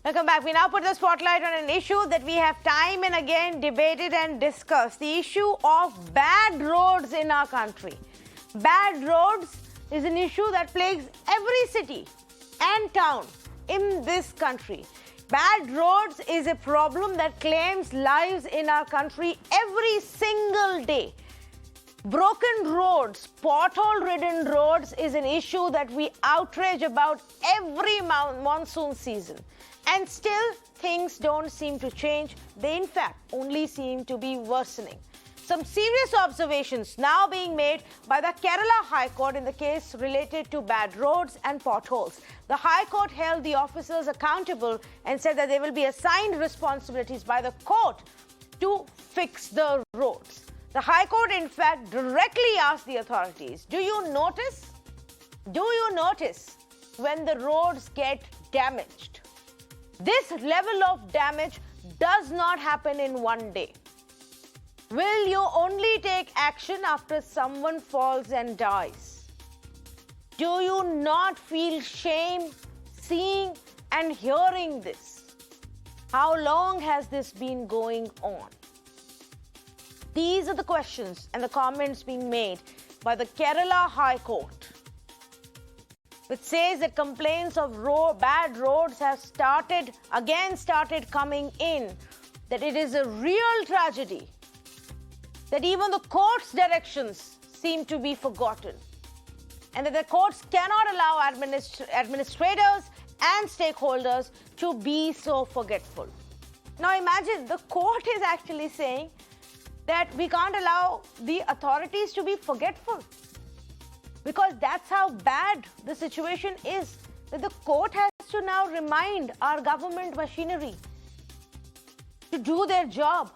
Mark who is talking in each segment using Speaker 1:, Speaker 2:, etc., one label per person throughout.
Speaker 1: Welcome back. We now put the spotlight on an issue that we have time and again debated and discussed. The issue of bad roads in our country. Bad roads is an issue that plagues every city and town in this country. Bad roads is a problem that claims lives in our country every single day. Broken roads, pothole-ridden roads is an issue that we outrage about every monsoon season. And still, things don't seem to change. They, in fact, only seem to be worsening. Some serious observations now being made by the Kerala High Court in the case related to bad roads and potholes. The High Court held the officers accountable and said that they will be assigned responsibilities by the court to fix the roads. The High Court, in fact, directly asked the authorities, do you notice when the roads get damaged? This level of damage does not happen in one day. Will you only take action after someone falls and dies? Do you not feel shame seeing and hearing this? How long has this been going on? These are the questions and the comments being made by the Kerala High Court, which says that complaints of bad roads have started coming in, that it is a real tragedy, that even the court's directions seem to be forgotten, and that the courts cannot allow administrators and stakeholders to be so forgetful. Now imagine the court is actually saying that we can't allow the authorities to be forgetful, because that's how bad the situation is, that the court has to now remind our government machinery to do their job,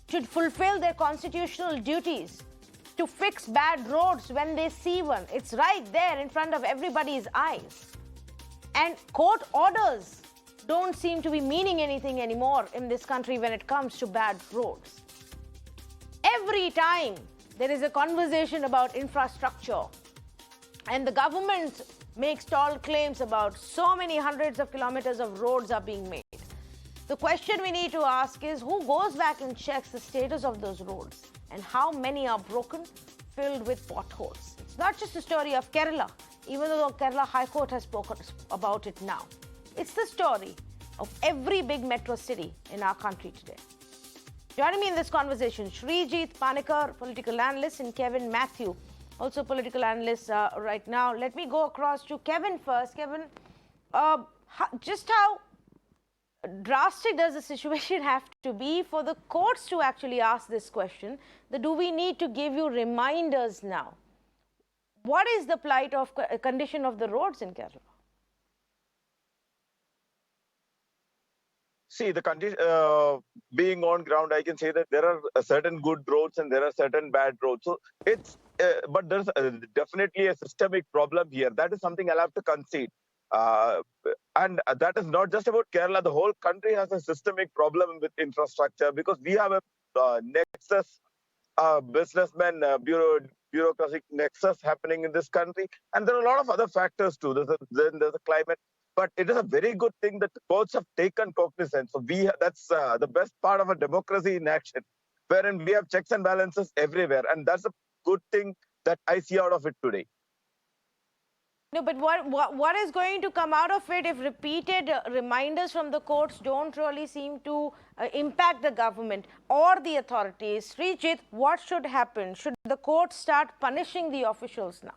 Speaker 1: to fulfill their constitutional duties, to fix bad roads when they see one. It's right there in front of everybody's eyes. And court orders don't seem to be meaning anything anymore in this country when it comes to bad roads. Every time there is a conversation about infrastructure and the government makes tall claims about so many hundreds of kilometers of roads are being made, the question we need to ask is, who goes back and checks the status of those roads and how many are broken, filled with potholes? It's not just a story of Kerala, even though the Kerala High Court has spoken about it now. It's the story of every big metro city in our country today. Joining me in this conversation, Sreejith Panickar, political analyst, and Kevin Matthew, also political analyst right now. Let me go across to Kevin first. Kevin, just how drastic does the situation have to be for the courts to actually ask this question? Do we need to give you reminders now? What is the plight of condition of the roads in Kerala?
Speaker 2: See, the condition, being on ground, I can say that there are certain good roads and there are certain bad roads. So it's, but there's definitely a systemic problem here. That is something I'll have to concede. And that is not just about Kerala. The whole country has a systemic problem with infrastructure, because we have a nexus, businessmen, bureaucratic nexus happening in this country. And there are a lot of other factors too. There's a climate. But it is a very good thing that the courts have taken cognizance. So that's the best part of a democracy in action, wherein we have checks and balances everywhere. And that's a good thing that I see out of it today.
Speaker 1: No, but what is going to come out of it if repeated reminders from the courts don't really seem to impact the government or the authorities? Sreejith, what should happen? Should the courts start punishing the officials now?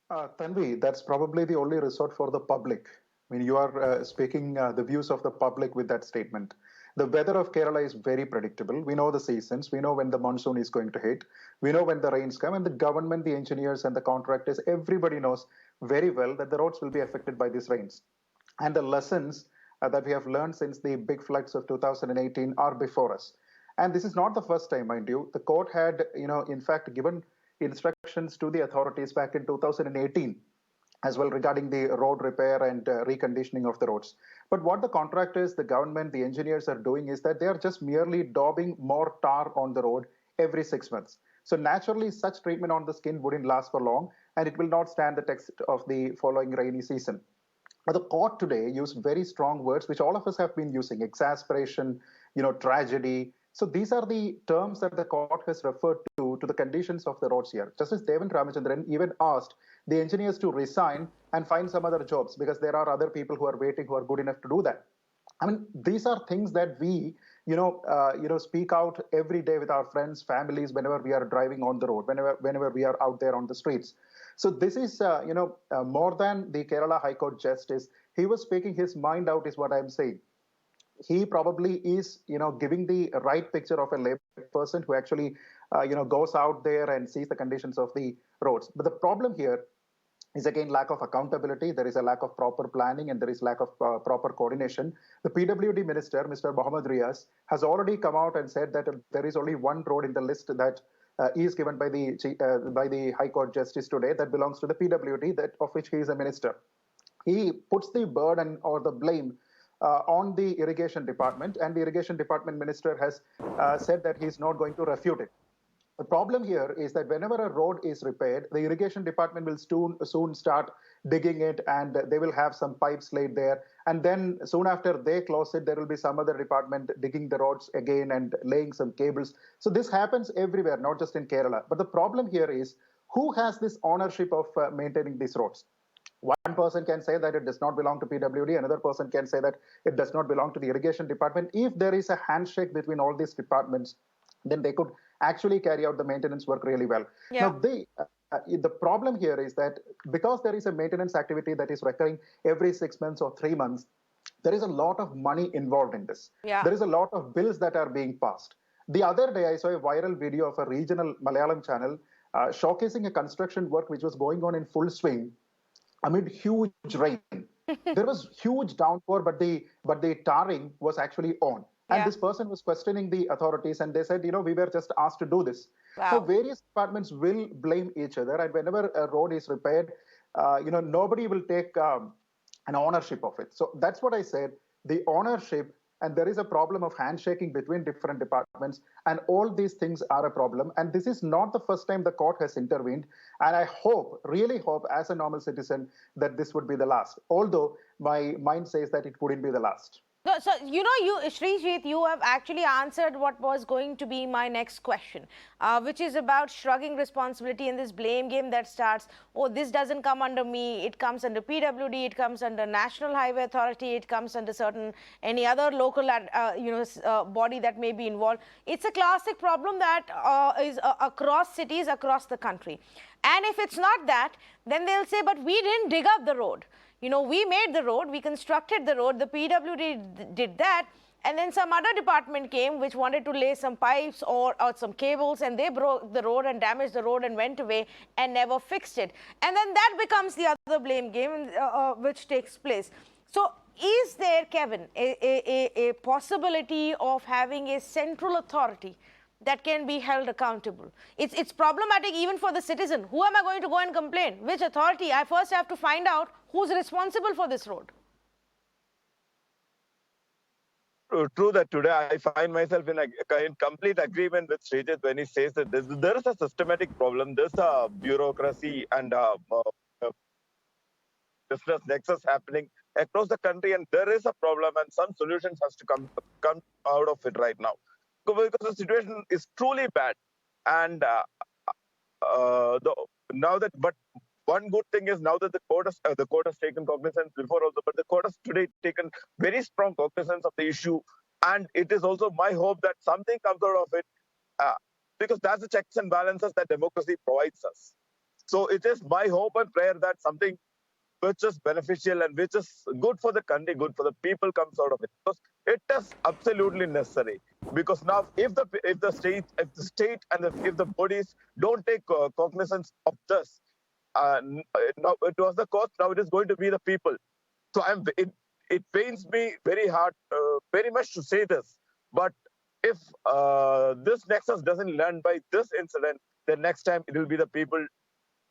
Speaker 3: Tanvi, that's probably the only resort for the public. I mean, you are speaking the views of the public with that statement. The weather of Kerala is very predictable. We know the seasons. We know when the monsoon is going to hit. We know when the rains come. And the government, the engineers and the contractors, everybody knows very well that the roads will be affected by these rains. And the lessons that we have learned since the big floods of 2018 are before us. And this is not the first time, mind you. The court had, in fact, given instructions to the authorities back in 2018 as well regarding the road repair and reconditioning of the roads. But what the contractors, the government, the engineers are doing is that they are just merely daubing more tar on the road every 6 months. So naturally, such treatment on the skin wouldn't last for long, and it will not stand the test of the following rainy season. But the court today used very strong words, which all of us have been using: exasperation, tragedy. So these are the terms that the court has referred to the conditions of the roads here. Justice Devan Ramachandran even asked the engineers to resign and find some other jobs because there are other people who are waiting who are good enough to do that. I mean, these are things that we, speak out every day with our friends, families, whenever we are driving on the road, whenever we are out there on the streets. So this is, more than the Kerala High Court justice. He was speaking his mind out, is what I'm saying. He probably is, giving the right picture of a lay person who actually, goes out there and sees the conditions of the roads. But the problem here is again lack of accountability. There is a lack of proper planning and there is lack of proper coordination. The PWD minister, Mr. Mohammed Riaz, has already come out and said that there is only one road in the list that is given by the High Court Justice today that belongs to the PWD, that of which he is a minister. He puts the burden or the blame on the irrigation department, and the irrigation department minister has said that he is not going to refute it. The problem here is that whenever a road is repaired, the irrigation department will soon start digging it, and they will have some pipes laid there. And then soon after they close it, there will be some other department digging the roads again and laying some cables. So this happens everywhere, not just in Kerala. But the problem here is, who has this ownership of maintaining these roads? One person can say that it does not belong to PWD. Another person can say that it does not belong to the irrigation department. If there is a handshake between all these departments, then they could actually carry out the maintenance work really well.
Speaker 1: Yeah.
Speaker 3: Now, the problem here is that because there is a maintenance activity that is recurring every 6 months or 3 months, there is a lot of money involved in this.
Speaker 1: Yeah.
Speaker 3: There is a lot of bills that are being passed. The other day, I saw a viral video of a regional Malayalam channel showcasing a construction work which was going on in full swing amid huge rain. There was huge downpour, but the tarring was actually on. And this person was questioning the authorities, and they said, we were just asked to do this.
Speaker 1: Wow.
Speaker 3: So various departments will blame each other, and whenever a road is repaired, nobody will take an ownership of it. So that's what I said. The ownership, and there is a problem of handshaking between different departments, and all these things are a problem. And this is not the first time the court has intervened. And I really hope, as a normal citizen, that this would be the last. Although my mind says that it wouldn't be the last.
Speaker 1: No, so, Sreejith, you have actually answered what was going to be my next question, which is about shrugging responsibility in this blame game that starts, oh, this doesn't come under me, it comes under PWD, it comes under National Highway Authority, it comes under any other local, body that may be involved. It's a classic problem that is across cities, across the country. And if it's not that, then they'll say, but we didn't dig up the road. We made the road, we constructed the road, the PWD did that, and then some other department came which wanted to lay some pipes or some cables, and they broke the road and damaged the road and went away and never fixed it. And then that becomes the other blame game which takes place. So is there, Kevin, a possibility of having a central authority that can be held accountable? It's problematic even for the citizen. Who am I going to go and complain? Which authority? I first have to find out who's responsible for this road.
Speaker 2: True that today I find myself in complete agreement with Sreejith when he says that there is a systematic problem. There's a bureaucracy and business nexus happening across the country, and there is a problem, and some solutions has to come out of it right now. Because the situation is truly bad, and but one good thing is now that the court has taken cognizance before also, but the court has today taken very strong cognizance of the issue, and it is also my hope that something comes out of it, because that's the checks and balances that democracy provides us. So it is my hope and prayer that something which is beneficial and which is good for the country, good for the people comes out of it, because it is absolutely necessary. Because now, if the state and if the bodies don't take cognizance of this, now it was the cost. Now it is going to be the people. So it pains me very hard, very much to say this, but if this nexus doesn't learn by this incident, then next time it will be the people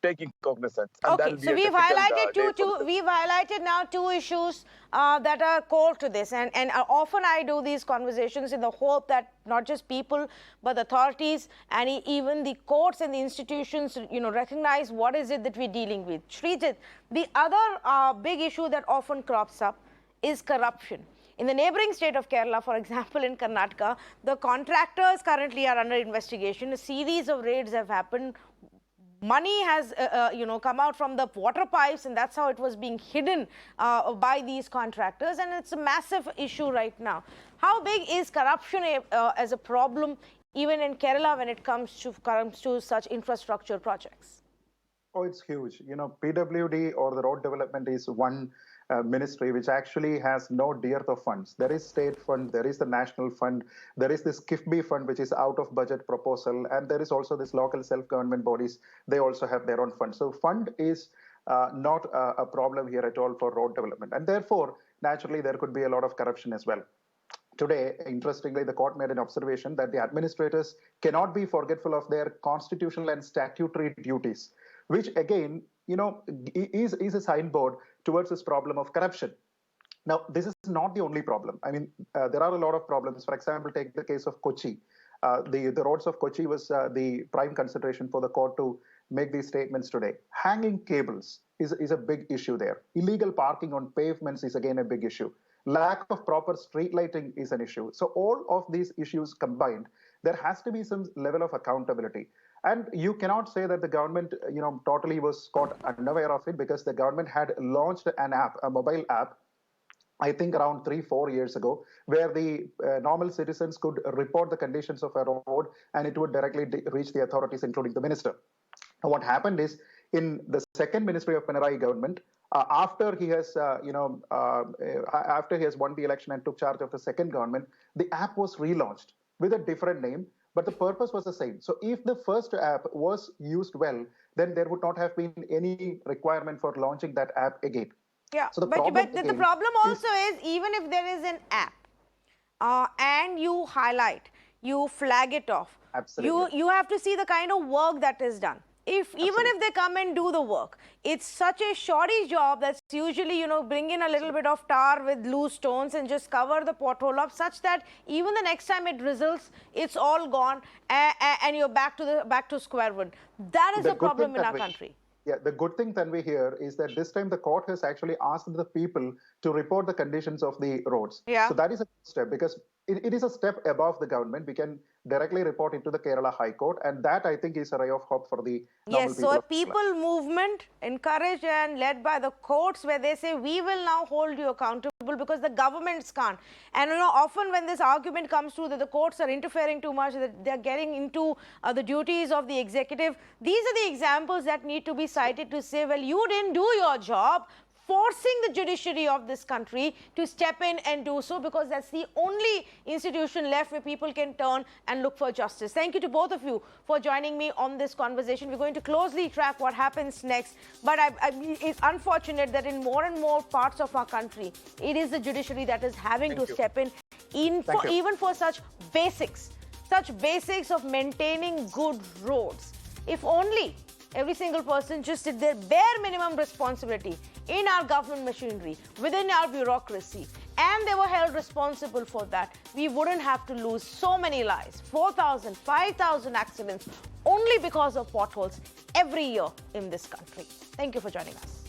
Speaker 2: taking cognizance. And
Speaker 1: Okay,
Speaker 2: that'll be
Speaker 1: so
Speaker 2: a
Speaker 1: we've
Speaker 2: difficult,
Speaker 1: highlighted
Speaker 2: day for them.
Speaker 1: we've highlighted now two issues that are core to this, and often I do these conversations in the hope that not just people but the authorities and even the courts and the institutions, recognize what is it that we're dealing with. Sreejith, the other big issue that often crops up is corruption. In the neighboring state of Kerala, for example, in Karnataka, the contractors currently are under investigation. A series of raids have happened. Money has, come out from the water pipes, and that's how it was being hidden by these contractors. And it's a massive issue right now. How big is corruption as a problem, even in Kerala, when it comes to such infrastructure projects?
Speaker 3: Oh, it's huge. PWD or the road development is one ministry which actually has no dearth of funds. There is state fund, there is the national fund, there is this KIFBI fund which is out of budget proposal, and there is also this local self-government bodies. They also have their own fund. So fund is not a problem here at all for road development, and therefore naturally there could be a lot of corruption as well. Today, interestingly, the court made an observation that the administrators cannot be forgetful of their constitutional and statutory duties, which again, is a signboard towards this problem of corruption. Now, this is not the only problem. I mean, there are a lot of problems. For example, take the case of Kochi. The roads of Kochi was the prime consideration for the court to make these statements today. Hanging cables is a big issue there. Illegal parking on pavements is again a big issue. Lack of proper street lighting is an issue. So all of these issues combined, there has to be some level of accountability. And you cannot say that the government, totally was caught unaware of it, because the government had launched an app, a mobile app, I think around 3-4 years ago, where the normal citizens could report the conditions of a road and it would directly reach the authorities, including the minister. What happened is, in the second ministry of Pinarayi government, after he has, after he has won the election and took charge of the second government, the app was relaunched with a different name, but the purpose was the same. So if the first app was used well, then there would not have been any requirement for launching that app again.
Speaker 1: Yeah,
Speaker 3: so the
Speaker 1: problem also is even if there is an app and you highlight, you flag it off,
Speaker 3: absolutely,
Speaker 1: you have to see the kind of work that is done. Even if they come and do the work, it's such a shoddy job that's usually, bring in a little bit of tar with loose stones and just cover the pothole up, such that even the next time it drizzles, it's all gone and you're back to square one. That is the problem in our country.
Speaker 3: Yeah, the good thing, Tanvi, here is that this time the court has actually asked the people to report the conditions of the roads.
Speaker 1: Yeah.
Speaker 3: So that is a step, because it is a step above the government. We can directly report it to the Kerala High Court, and that, I think, is a ray of hope for the normal people.
Speaker 1: Yes, so a people movement encouraged and led by the courts, where they say, we will now hold you accountable because the governments can't. And often when this argument comes through that the courts are interfering too much, that they're getting into the duties of the executive, these are the examples that need to be cited to say, well, you didn't do your job, forcing the judiciary of this country to step in and do so, because that's the only institution left where people can turn and look for justice. Thank you to both of you for joining me on this conversation. We're going to closely track what happens next, but it's unfortunate that in more and more parts of our country, it is the judiciary that is having to step in even for such basics of maintaining good roads. If only every single person just did their bare minimum responsibility in our government machinery, within our bureaucracy, and they were held responsible for that, we wouldn't have to lose so many lives, 4,000, 5,000 accidents, only because of potholes every year in this country. Thank you for joining us.